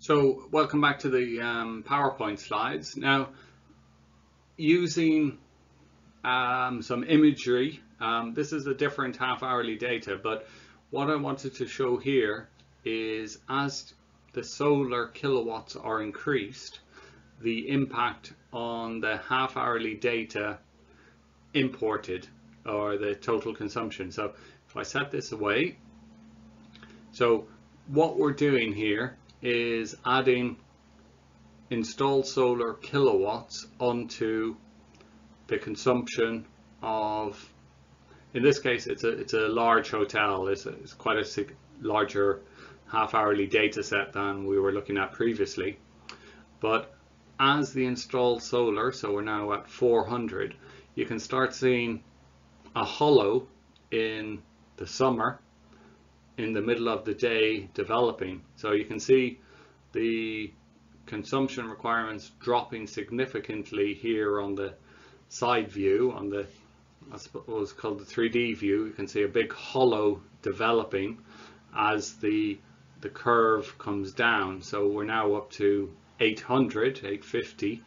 So welcome back to the PowerPoint slides. Now, using some imagery, this is a different half-hourly data, but what I wanted to show here is as the solar kilowatts are increased, the impact on the half-hourly data imported, or the total consumption. So if I set this away, so what we're doing here is adding installed solar kilowatts onto the consumption of, in this case it's a large hotel. It's quite a larger half-hourly data set than we were looking at previously, but as the installed solar, so we're now at 400, you can start seeing a hollow in the summer in the middle of the day developing. So you can see the consumption requirements dropping significantly here on the side view, on the, I suppose called the 3D view. You can see a big hollow developing as the curve comes down. So we're now up to 800, 850.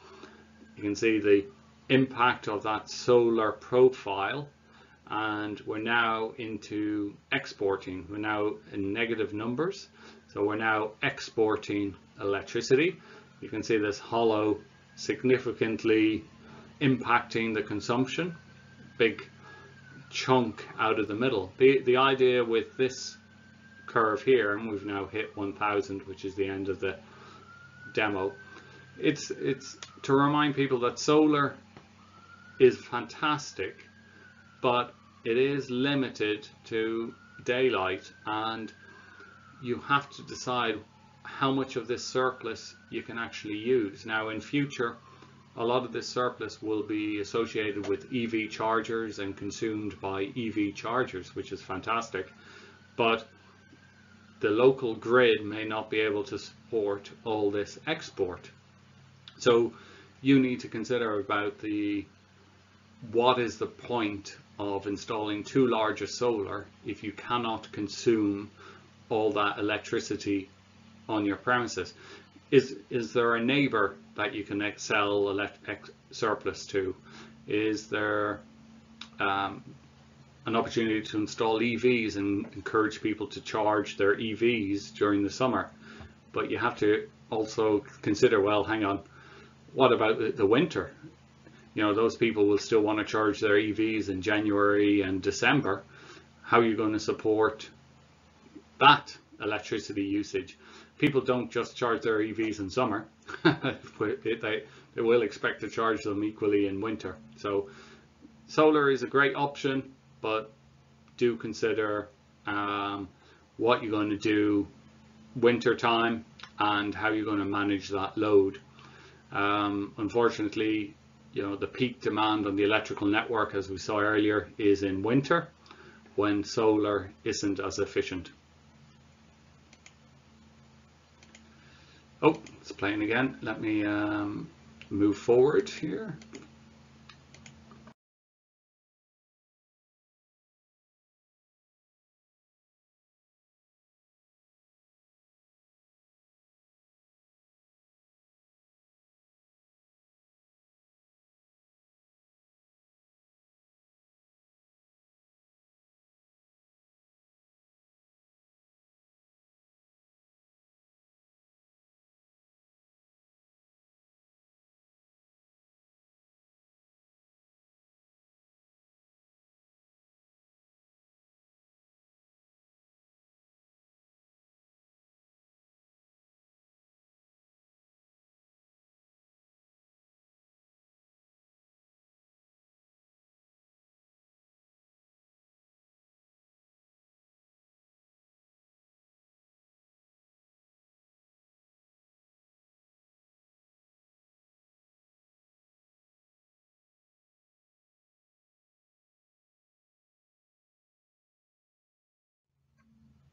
You can see the impact of that solar profile, and we're now into exporting. We're now in negative numbers, so we're now exporting electricity. You can see this hollow significantly impacting the consumption, big chunk out of the middle. The idea with this curve here, and we've now hit 1000, which is the end of the demo, it's to remind people that solar is fantastic, but it is limited to daylight, and you have to decide how much of this surplus you can actually use. Now in future, a lot of this surplus will be associated with EV chargers and consumed by EV chargers, which is fantastic, but the local grid may not be able to support all this export. So you need to consider about what is the point of installing too large a solar if you cannot consume all that electricity on your premises. Is there a neighbor that you can sell surplus to? Is there an opportunity to install EVs and encourage people to charge their EVs during the summer? But you have to also consider, well, hang on, what about the winter? You know, those people will still want to charge their EVs in January and December. How are you going to support that electricity usage? People don't just charge their EVs in summer. they will expect to charge them equally in winter. So solar is a great option, but do consider what you're going to do winter time and how you're going to manage that load. Unfortunately, you know, the peak demand on the electrical network, as we saw earlier, is in winter when solar isn't as efficient. Oh, it's playing again. Let me move forward here.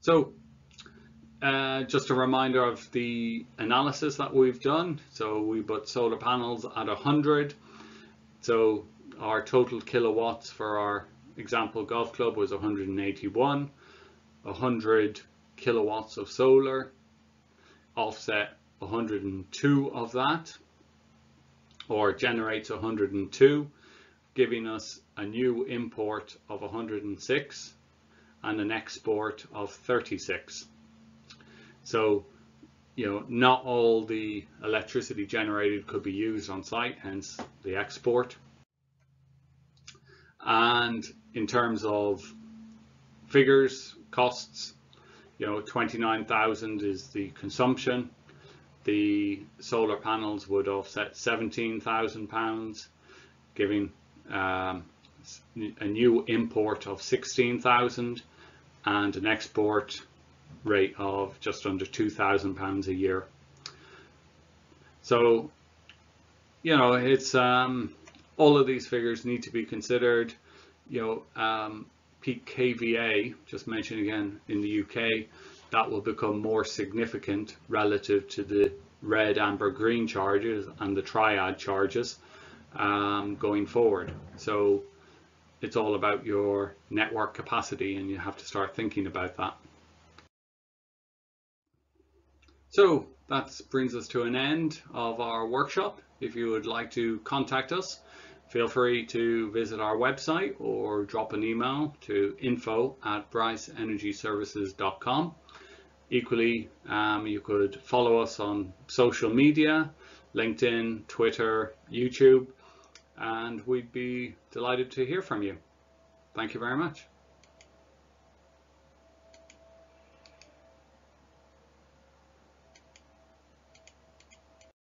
So just a reminder of the analysis that we've done. So we put solar panels at 100. So our total kilowatts for our example golf club was 181. 100 kilowatts of solar offset 102 of that, or generates 102, giving us a new import of 106 and an export of 36. So, not all the electricity generated could be used on site, hence the export. And in terms of figures, costs, 29,000 is the consumption. The solar panels would offset £17,000, giving a new import of 16,000 and an export rate of just under £2,000 a year. So, it's all of these figures need to be considered. Peak kVA, just mentioned again, in the UK, that will become more significant relative to the red, amber, green charges and the triad charges going forward. So it's all about your network capacity, and you have to start thinking about that. So that brings us to an end of our workshop. If you would like to contact us, feel free to visit our website or drop an email to info@briceenergyservices.com. Equally, you could follow us on social media, LinkedIn, Twitter, YouTube, and we'd be delighted to hear from you. Thank you very much.